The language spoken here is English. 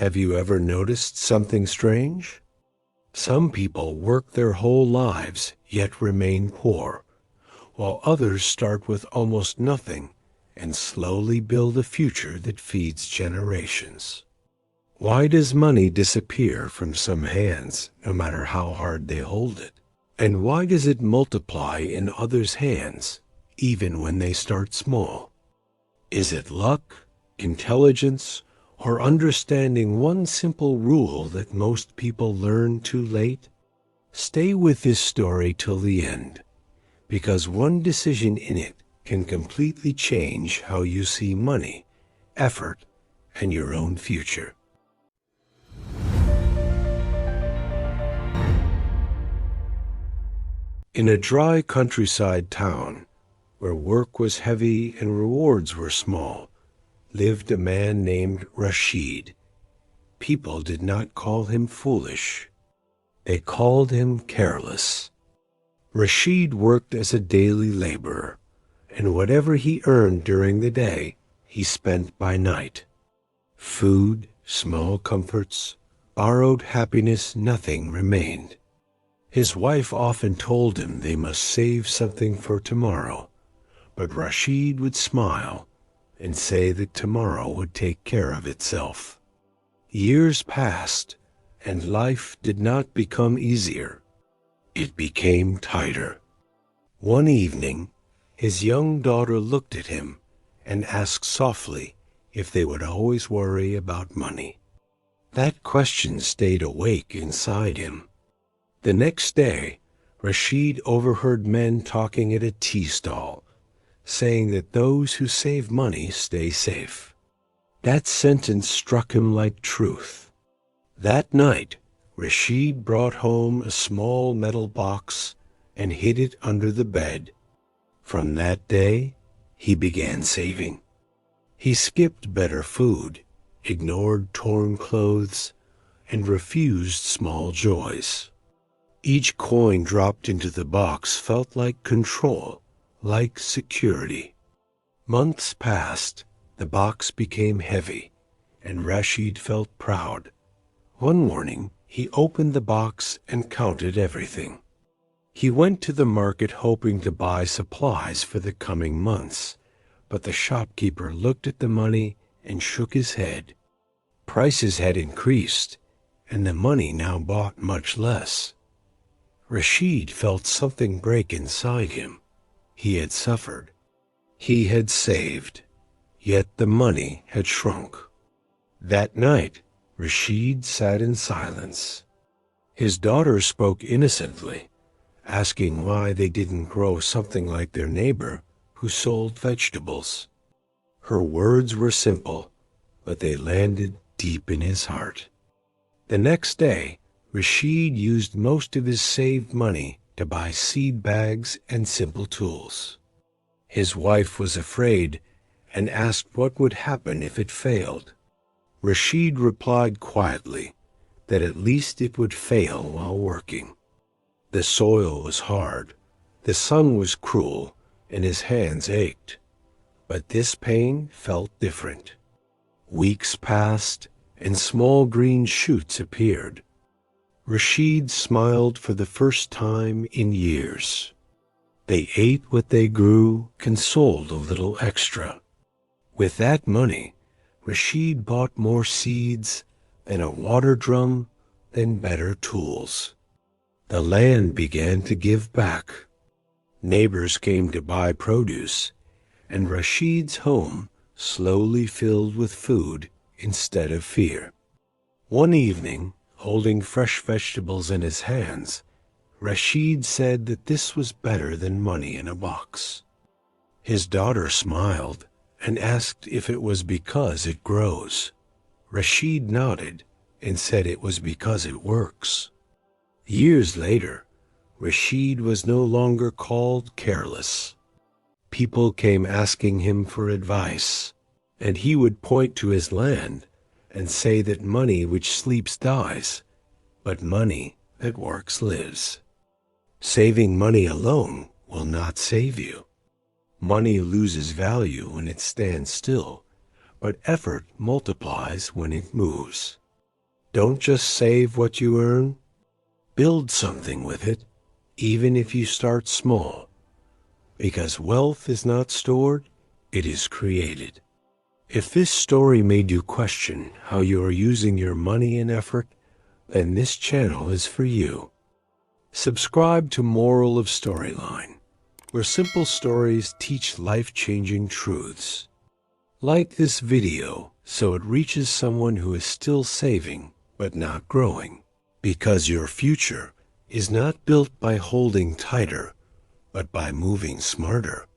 Have you ever noticed something strange? Some people work their whole lives yet remain poor, while others start with almost nothing and slowly build a future that feeds generations. Why does money disappear from some hands, no matter how hard they hold it? And why does it multiply in others' hands, even when they start small? Is it luck, intelligence, or understanding one simple rule that most people learn too late? Stay with this story till the end, because one decision in it can completely change how you see money, effort, and your own future. In a dry countryside town, where work was heavy and rewards were small, lived a man named Rashid. People did not call him foolish. They called him careless. Rashid worked as a daily laborer, and whatever he earned during the day, he spent by night. Food, small comforts, borrowed happiness, nothing remained. His wife often told him they must save something for tomorrow, but Rashid would smile and say that tomorrow would take care of itself. Years passed, and life did not become easier. It became tighter. One evening, his young daughter looked at him and asked softly if they would always worry about money. That question stayed awake inside him. The next day, Rashid overheard men talking at a tea stall, saying that those who save money stay safe. That sentence struck him like truth. That night, Rashid brought home a small metal box and hid it under the bed. From that day, he began saving. He skipped better food, ignored torn clothes, and refused small joys. Each coin dropped into the box felt like control, like security. Months passed, the box became heavy, and Rashid felt proud. One morning, he opened the box and counted everything. He went to the market hoping to buy supplies for the coming months, but the shopkeeper looked at the money and shook his head. Prices had increased, and the money now bought much less. Rashid felt something break inside him. He had suffered. He had saved, yet the money had shrunk. That night, Rashid sat in silence. His daughter spoke innocently, asking why they didn't grow something like their neighbor who sold vegetables. Her words were simple, but they landed deep in his heart. The next day, Rashid used most of his saved money to buy seed bags and simple tools. His wife was afraid and asked what would happen if it failed. Rashid replied quietly that at least it would fail while working. The soil was hard, the sun was cruel, and his hands ached. But this pain felt different. Weeks passed, and small green shoots appeared. Rashid smiled for the first time in years. They ate what they grew, consoled a little extra. With that money, Rashid bought more seeds, then a water drum, then better tools. The land began to give back. Neighbors came to buy produce, and Rashid's home slowly filled with food instead of fear. One evening, holding fresh vegetables in his hands, Rashid said that this was better than money in a box. His daughter smiled and asked if it was because it grows. Rashid nodded and said it was because it works. Years later, Rashid was no longer called careless. People came asking him for advice, and he would point to his land and say that money which sleeps dies, but money that works lives. Saving money alone will not save you. Money loses value when it stands still, but effort multiplies when it moves. Don't just save what you earn. Build something with it, even if you start small. Because wealth is not stored, it is created. If this story made you question how you are using your money and effort, then this channel is for you. Subscribe to Moral of Storyline, where simple stories teach life-changing truths. Like this video so it reaches someone who is still saving but not growing. Because your future is not built by holding tighter, but by moving smarter.